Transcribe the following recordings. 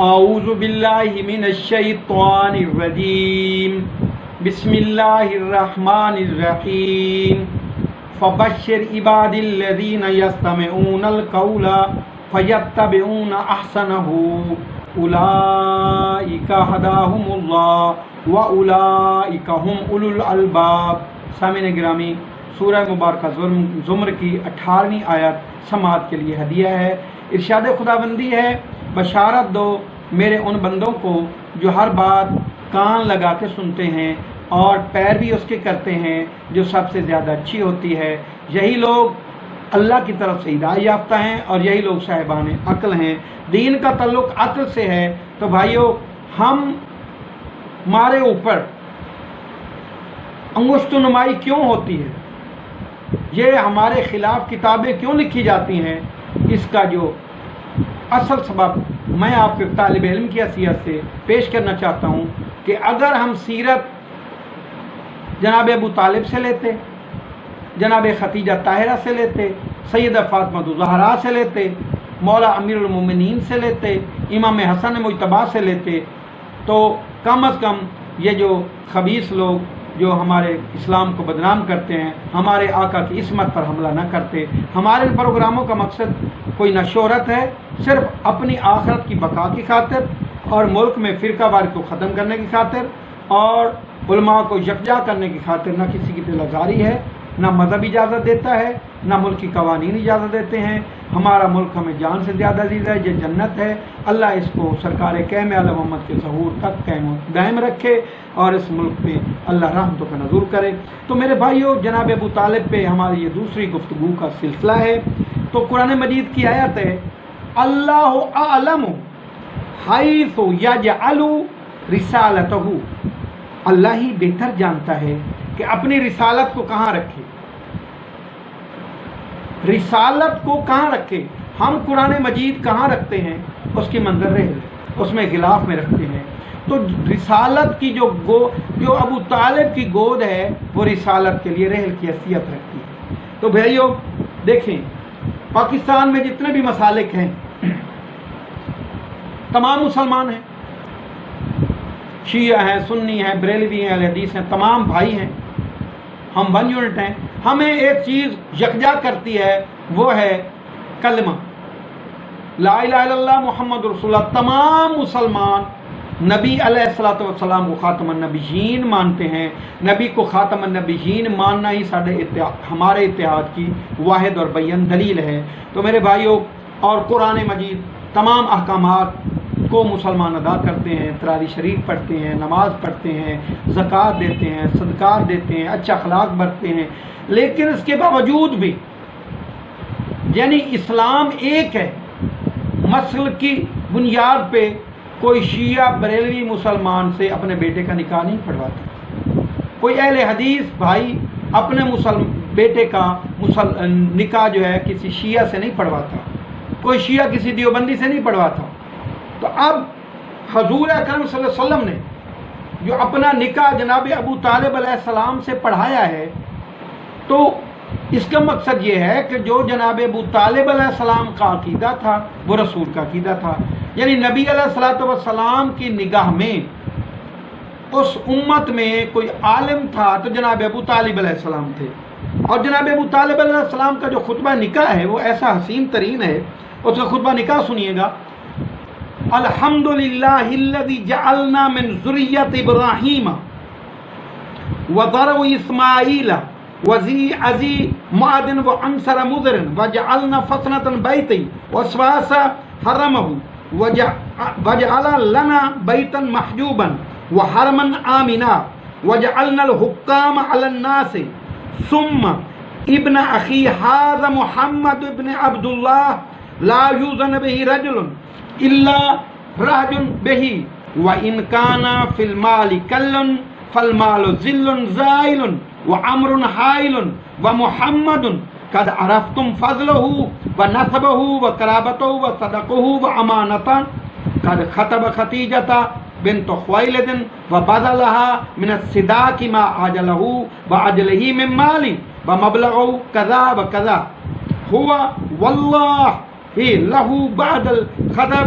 اعوذ باللہ من الشیطان الرجیم بسم اللہ الرحمن الرحیم فبشر عباد الذین یستمعون القول فیتبعون احسنہ اولئک ھداھم اللہ واولئک ھم اولو الالباب۔ سامعین گرامی، سورہ مبارکہ زمر کی 18ویں آیت سماعت کے لیے ہدیہ ہے۔ ارشاد خداوندی ہے، بشارت دو میرے ان بندوں کو جو ہر بات کان لگا کے سنتے ہیں اور پیروی اس کے کرتے ہیں جو سب سے زیادہ اچھی ہوتی ہے۔ یہی لوگ اللہ کی طرف سے ہدایت یافتہ ہیں اور یہی لوگ صاحبان عقل ہیں۔ دین کا تعلق عقل سے ہے تو بھائیو، ہمارے اوپر انگشت نمائی کیوں ہوتی ہے؟ یہ ہمارے خلاف کتابیں کیوں لکھی جاتی ہیں؟ اس کا جو اصل سبب میں آپ کے طالب علم کی حیثیت سے پیش کرنا چاہتا ہوں کہ اگر ہم سیرت جناب ابو طالب سے لیتے، جناب ختیجہ طاہرہ سے لیتے، سیدہ فاطمہ الزہرا سے لیتے، مولا امیر المومنین سے لیتے، امام حسن مجتبیٰ سے لیتے، تو کم از کم یہ جو خبیث لوگ جو ہمارے اسلام کو بدنام کرتے ہیں، ہمارے آقا کی عصمت پر حملہ نہ کرتے۔ ہمارے پروگراموں کا مقصد کوئی نہ شہرت ہے، صرف اپنی آخرت کی بقا کی خاطر اور ملک میں فرقہ واری کو ختم کرنے کی خاطر اور علماء کو یکجا کرنے کی خاطر۔ نہ کسی کی دل آزاری ہے، نہ مذہب اجازت دیتا ہے، نہ ملکی قوانین اجازت دیتے ہیں۔ ہمارا ملک ہمیں جان سے زیادہ عزیز ہے، یہ جنت ہے۔ اللہ اس کو سرکار قیم عالم محمد کے ظہور تک قائم رکھے اور اس ملک پہ اللہ رحمتوں کا نزول کرے۔ تو میرے بھائیو، جناب ابو طالب پہ ہماری یہ دوسری گفتگو کا سلسلہ ہے۔ تو قرآن مجید کی آیت ہے، اللہ اعلم حیث یجعل رسالتہ، اللہ ہی بہتر جانتا ہے کہ اپنی رسالت کو کہاں رکھے، رسالت کو کہاں رکھے۔ ہم قرآن مجید کہاں رکھتے ہیں؟ اس کی منظر رہے، اس میں غلاف میں رکھتے ہیں۔ تو رسالت کی جو ابو طالب کی گود ہے وہ رسالت کے لیے رحل کی حیثیت رکھتی ہے۔ تو بھائیو دیکھیں، پاکستان میں جتنے بھی مسالک ہیں تمام مسلمان ہیں، شیعہ ہیں، سنی ہیں، بریلوی ہیں، اہل حدیث ہیں، تمام بھائی ہیں، ہم ون یونٹ ہیں۔ ہمیں ایک چیز یکجا کرتی ہے، وہ ہے کلمہ لا الہ الا اللہ محمد رسول اللہ۔ تمام مسلمان نبی علیہ الصلوۃ والسلام کو خاتم النبیین مانتے ہیں۔ نبی کو خاتم النبیین ماننا ہی ہمارے اتحاد کی واحد اور بیان دلیل ہے۔ تو میرے بھائیوں، اور قرآن مجید تمام احکامات کو مسلمان ادا کرتے ہیں، تراویح شریف پڑھتے ہیں، نماز پڑھتے ہیں، زکوٰۃ دیتے ہیں، صدقات دیتے ہیں، اچھا اخلاق برتتے ہیں، لیکن اس کے باوجود بھی یعنی اسلام ایک ہے، مسل کی بنیاد پہ کوئی شیعہ بریلوی مسلمان سے اپنے بیٹے کا نکاح نہیں پڑھواتا، کوئی اہل حدیث بھائی اپنے بیٹے کا نکاح جو ہے کسی شیعہ سے نہیں پڑھواتا، کوئی شیعہ کسی دیوبندی سے نہیں پڑھواتا۔ تو اب حضور اکرم صلی اللہ علیہ وسلم نے جو اپنا نکاح جناب ابو طالب علیہ السلام سے پڑھایا ہے، تو اس کا مقصد یہ ہے کہ جو جناب ابو طالب علیہ السلام کا عقیدہ تھا وہ رسول کا عقیدہ تھا۔ یعنی نبی علیہ الصلوۃ والسلام کی نگاہ میں اس امت میں کوئی عالم تھا تو جناب ابو طالب علیہ السلام تھے۔ اور جناب ابو طالب علیہ السلام کا جو خطبہ نکاح ہے وہ ایسا حسین ترین ہے، اس کا خطبہ نکاح سنیے گا۔ الحمدللہ الذی جعلنا من ذریۃ ابراہیم وذروا اسماعیل وذی عزی معدن وعنصر مضر وجعلنا فطنۃ بیتی وسواس حرمہ وجعل لنا بیتا محجوبا وحرما آمنا وجعلنا الحکام علی الناس ثم ابن اخی ھذا محمد ابن عبد اللہ لا یوزن به رجل الا رہج به وان کان فی المال کل فالمال ذل زائل وعمر حائل ومحمد قد عرفتم فضله ونسبه وقرابته وصدقه وامانته قد خطب خدیجة بنت خویلد وبذلها من الصداق ما عجله وعجله من مال ومبلغه كذا وكذا هو والله له بعد الخطب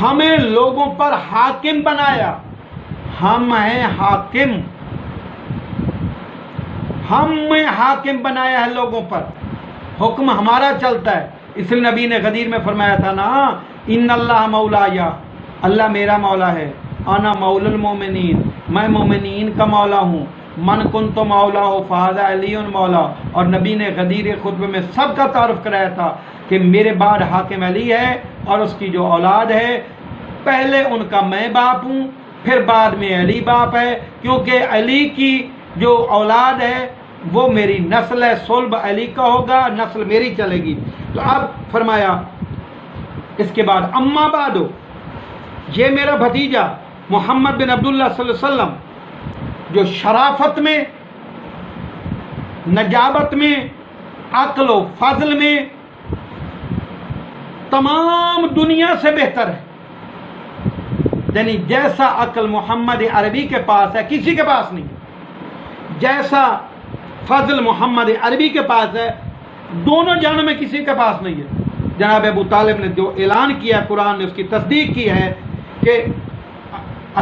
ہمیں لوگوں پر حاکم بنایا، ہم ہیں حاکم، ہمیں حاکم بنایا ہے لوگوں پر، حکم ہمارا چلتا ہے۔ اس لیے نبی نے غدیر میں فرمایا تھا نا، ان اللہ مولایا، اللہ میرا مولا ہے، انا مولا المومنین، میں مومنین کا مولا ہوں، من کنت مولا ہو فہذا علی مولا۔ اور نبی نے غدیر خطبے میں سب کا تعارف کرایا تھا کہ میرے بعد حاکم علی ہے اور اس کی جو اولاد ہے، پہلے ان کا میں باپ ہوں، پھر بعد میں علی باپ ہے، کیونکہ علی کی جو اولاد ہے وہ میری نسل ہے، صلب علی کا ہوگا، نسل میری چلے گی۔ تو اب فرمایا اس کے بعد اما بعد، یہ میرا بھتیجا محمد بن عبداللہ صلی اللہ علیہ وسلم جو شرافت میں، نجابت میں، عقل و فضل میں تمام دنیا سے بہتر ہے، یعنی جیسا عقل محمد عربی کے پاس ہے کسی کے پاس نہیں، جیسا فضل محمد عربی کے پاس ہے دونوں جہانوں میں کسی کے پاس نہیں ہے۔ جناب ابو طالب نے جو اعلان کیا، قرآن نے اس کی تصدیق کی ہے کہ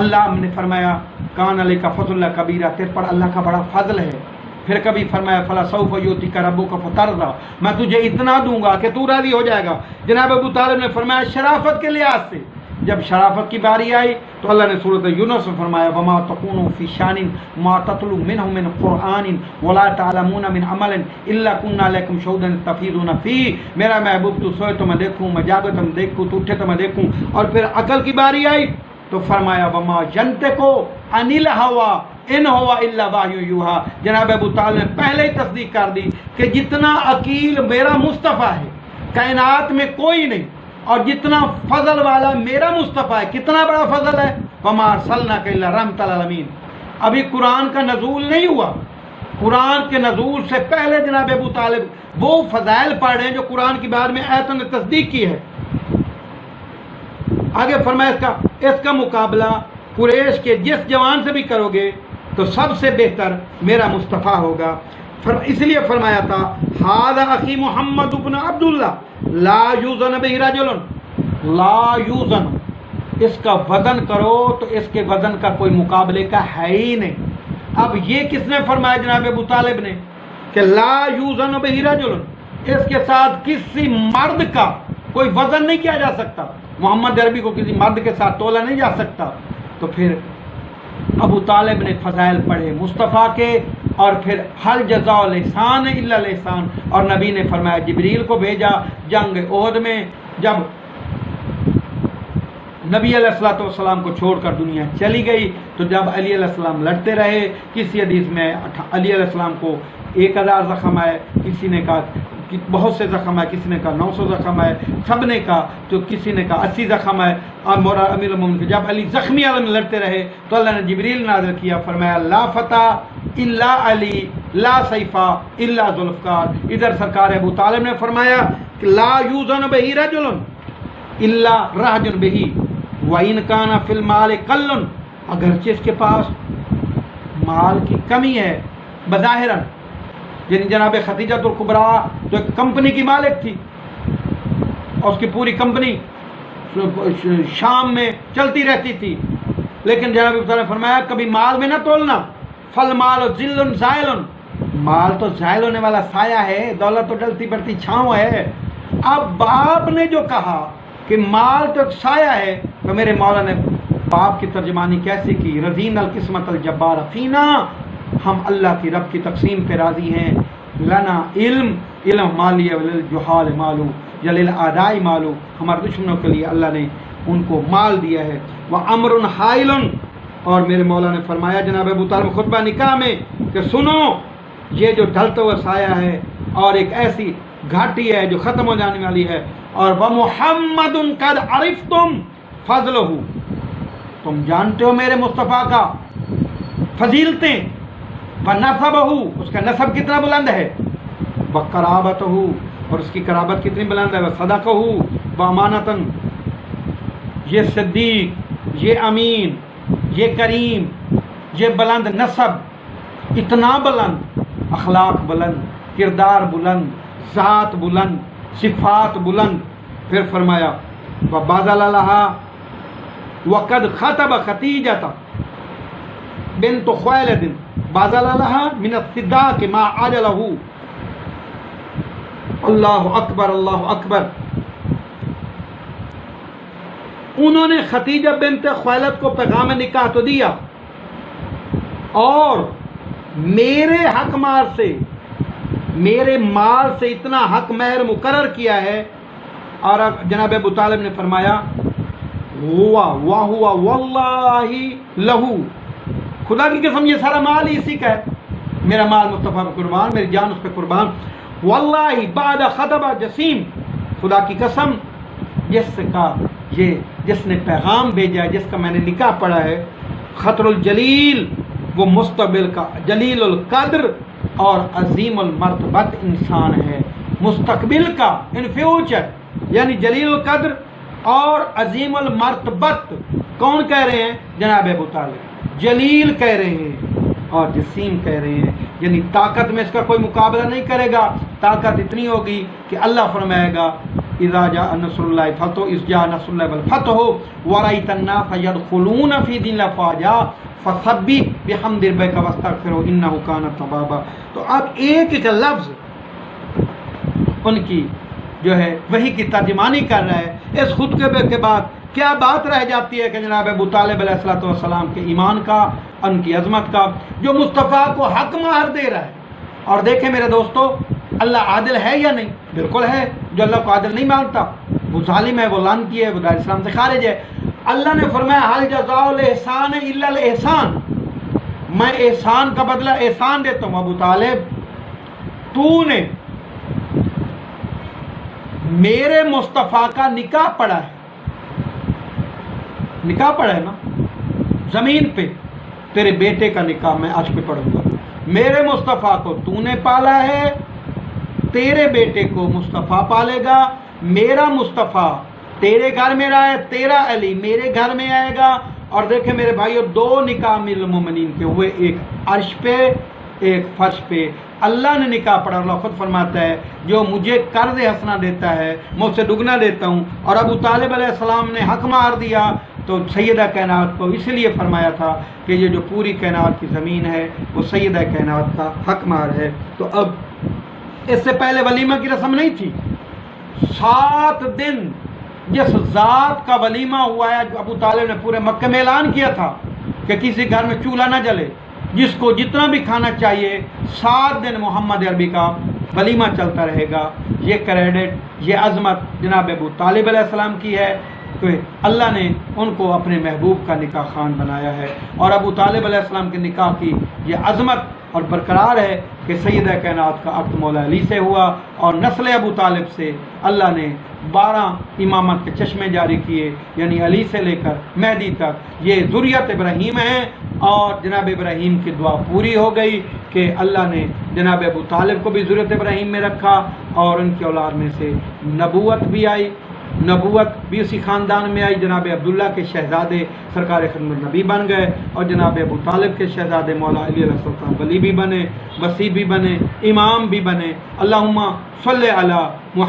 اللہ نے فرمایا کان علیہ کا فضل اللہ کبیرہ، تیرے پر اللہ کا بڑا فضل ہے۔ پھر کبھی فرمایا فلا سوف یؤتیک ربک فترضی، میں تجھے اتنا دوں گا کہ تو راضی ہو جائے گا۔ جناب ابو طالب نے فرمایا شرافت کے لحاظ سے، جب شرافت کی باری آئی تو اللہ نے سورۃ یونس میں فرمایا وما تکون فی شان ما تتلو منہ من قرآن ولا تعلمون من عمل الا كنا علیکم شہودا تفیضون فیہ، میرا محبوب تو سوئے تو میں دیکھوں، میں جاگے تو میں دیکھوں، تو اٹھے تو میں دیکھوں۔ اور پھر عقل کی باری آئی تو فرمایا وما ینطق عن الہوی ان ہوا الا وحی یوحی۔ جناب ابو طالب نے پہلے ہی تصدیق کر دی کہ جتنا عقیل میرا مصطفیٰ ہے کائنات میں کوئی نہیں، اور جتنا فضل والا میرا مصطفیٰ ہے، کتنا بڑا فضل ہے، وما ارسلناک الا رحمۃ للعالمین۔ ابھی قرآن کا نزول نہیں ہوا، قرآن کے نزول سے پہلے جناب ابو طالب وہ فضائل پڑھ رہے ہیں جو قرآن کی بارے میں آیتوں نے تصدیق کی ہے۔ آگے فرمایا اس کا مقابلہ قریش کے جس جوان سے بھی کرو گے تو سب سے بہتر میرا مصطفیٰ ہوگا۔ اس لیے فرمایا تھا ھذا اخی محمد بن عبداللہ لا یوزن بہ رجل، لا یوزن، اس کا وزن کرو تو اس کے وزن کا کوئی مقابلے کا ہے ہی نہیں۔ اب یہ کس نے فرمایا؟ جناب ابو طالب نے، کہ لا یوزن بہ رجل، اس کے ساتھ کسی مرد کا کوئی وزن نہیں کیا جا سکتا، محمد عربی کو کسی مرد کے ساتھ تولا نہیں جا سکتا۔ تو پھر ابو طالب نے فضائل پڑھے مصطفیٰ کے، اور پھر حل جزاء الاحسان الا الاحسان، اور نبی نے فرمایا جبریل کو بھیجا جنگ احد میں، جب نبی علیہ الصلوۃ والسلام کو چھوڑ کر دنیا چلی گئی تو جب علی علیہ السلام لڑتے رہے، کسی حدیث میں علی علیہ السلام کو 1000 زخم آئے، کسی نے کہا بہت سے زخم آئے، کسی نے کہا 900 زخم آئے، سب نے کہا، تو کسی نے کہا 80 زخم آئے۔ اور مولا امیر المومنین جب علی زخمی عالم میں لڑتے رہے تو اللہ نے جبریل نازل کیا، فرمایا لا فتح الا علی لا سیفا الا ذوالفقار۔ ادھر سرکار ابو طالب نے فرمایا کہ لا یوزن بہ رجل الا رہجن بہ وَإِنْ كَانَ فِي الْمَالِ قَلٌّ، اگرچہ اس کے پاس مال کی کمی ہے بظاہراً، یعنی جناب خدیجہ الکبریٰ تو ایک کمپنی کی مالک تھی اور اس کی پوری کمپنی شام میں چلتی رہتی تھی، لیکن جناب ابو نے فرمایا کبھی مال میں نہ تولنا، فالمال ظل زائل، مال تو زائل ہونے والا سایہ ہے، دولت تو ڈلتی بڑھتی چھاؤں ہے۔ اب باپ نے جو کہا کہ مال تو ایک سایہ ہے، تو میرے مولا نے باپ کی ترجمانی کیسے کی، رضین القسمت الجبار فینا، ہم اللہ کی رب کی تقسیم پہ راضی ہیں، لنا علم مالی وللجہال مالو للأعداء مالو، ہمارے دشمنوں کے لیے اللہ نے ان کو مال دیا ہے، وامر حائل، اور میرے مولا نے فرمایا جناب ابو طالب خطبہ نکاح میں کہ سنو یہ جو ڈھلتا ہوا سایہ ہے اور ایک ایسی گھاٹی ہے جو ختم ہو جانے والی ہے، اور وَمُحَمَّدٌ قَدْ عَرِفْتُمْ فَضْلُهُ، تم جانتے ہو میرے مصطفیٰ کا فضیلتیں، وَنَسَبَهُ، اس کا نسب کتنا بلند ہے، وَقَرَابَتَهُ، اور اس کی قرابت کتنی بلند ہے، وَصَدَقَهُ وَأَمَانَةً، یہ صدیق، یہ امین، یہ کریم، یہ بلند نسب، اتنا بلند، اخلاق بلند، کردار بلند، ذات بلند، صفات بلند۔ پھر فرمایا وَبَذَلَ لَهَا وقد خطب خدیجۃ بنت خویلد بذل لها من الصداق ما عجلہ. اللہ اکبر اللہ اکبر. انہوں نے خدیجہ بنت خویلد کو پیغام نکاح تو دیا اور میرے حق مال سے، میرے مال سے اتنا حق مہر مقرر کیا ہے. اور جناب ابو طالب نے فرمایا ہوا وہوا واللہ لہو، خدا کی قسم یہ سارا مال ہی اسی کا ہے، میرا مال مصطفیٰ پہ قربان، میری جان اس پہ قربان. واللہ بعد خطب جسیم، خدا کی قسم جس نے پیغام بھیجا ہے، جس کا میں نے نکاح پڑھا ہے، خطر الجلیل، وہ مستقبل کا جلیل القدر اور عظیم المرتبت انسان ہے. مستقبل کا ان فیوچر یعنی جلیل القدر اور عظیم المرتبت کون کہہ رہے ہیں؟ جناب ابو طالب. جلیل کہہ رہے ہیں اور جسیم کہہ رہے ہیں، یعنی طاقت میں اس کا کوئی مقابلہ نہیں کرے گا. طاقت اتنی ہوگی کہ اللہ فرمائے گا اذا جاء نصر اللہ فتح اذ جاء نصر اللہ والفتح ورأیت الناس يدخلون فی دین اللہ افواجا فسبح بحمد ربک واستغفرہ انہ کان توابا. تو اب ایک ایک لفظ ان کی جو ہے وہی کی ترجمانی کر رہا ہے. اس خطبے کے بعد کیا بات رہ جاتی ہے کہ جناب ابو طالب علیہ الصلوۃ والسلام کے ایمان کا، ان کی عظمت کا، جو مصطفیٰ کو حق مہر دے رہا ہے. اور دیکھیں میرے دوستو، اللہ عادل ہے یا نہیں؟ بالکل ہے. جو اللہ کو عادل نہیں مانتا وہ ظالم ہے، وہ لعنتی ہے، وہ دار اسلام سے خارج ہے. اللہ نے فرمایا حل جزاء الاحسان الا الاحسان، میں احسان کا بدلہ احسان دیتا ہوں. ابو طالب تو نے میرے مصطفیٰ کا نکاح پڑھا ہے، نکاح پڑھا ہے نا زمین پہ، تیرے بیٹے کا نکاح میں آج پہ پڑھوں گا. میرے مصطفیٰ کو تو نے پالا ہے، تیرے بیٹے کو مصطفیٰ پالے گا. میرا مصطفیٰ تیرے گھر میں رہا ہے، تیرا علی میرے گھر میں آئے گا. اور دیکھیں میرے بھائیو، دو نکاح امیر المومنین کے ہوئے، ایک عرش پہ ایک فرش پہ. اللہ نے نکاح پڑھا. اللہ خود فرماتا ہے جو مجھے قرض حسنہ دیتا ہے میں اسے دگنا دیتا ہوں. اور ابو طالب علیہ السلام نے حق مار دیا تو سیدہ کائنات کو اس لیے فرمایا تھا کہ یہ جو پوری کائنات کی زمین ہے وہ سیدہ کائنات کا حق مار ہے. تو اب اس سے پہلے ولیمہ کی رسم نہیں تھی. 7 دن جس ذات کا ولیمہ ہوا ہے، ابو طالب نے پورے مکہ میں اعلان کیا تھا کہ کسی گھر میں چولہا نہ جلے، جس کو جتنا بھی کھانا چاہیے 7 دن محمد عربی کا ولیمہ چلتا رہے گا. یہ کریڈٹ، یہ عظمت جناب ابو طالب علیہ السلام کی ہے کہ اللہ نے ان کو اپنے محبوب کا نکاح خوان بنایا ہے. اور ابو طالب علیہ السلام کے نکاح کی یہ عظمت اور برقرار ہے کہ سیدہ کائنات کا عقد مولا علی سے ہوا اور نسل ابو طالب سے اللہ نے 12 امامت کے چشمے جاری کیے، یعنی علی سے لے کر مہدی تک یہ ذریت ابراہیم ہیں. اور جناب ابراہیم کی دعا پوری ہو گئی کہ اللہ نے جناب ابو طالب کو بھی ذریت ابراہیم میں رکھا اور ان کی اولاد میں سے نبوت بھی آئی. نبوت بھی اسی خاندان میں آئی. جناب عبداللہ کے شہزادے سرکار خدمت نبی بن گئے اور جناب ابو طالب کے شہزادے مولا علی علیہ السلام ولی بھی بنے، وصی بھی بنے، امام بھی بنے. اللہم صلی علی محمد.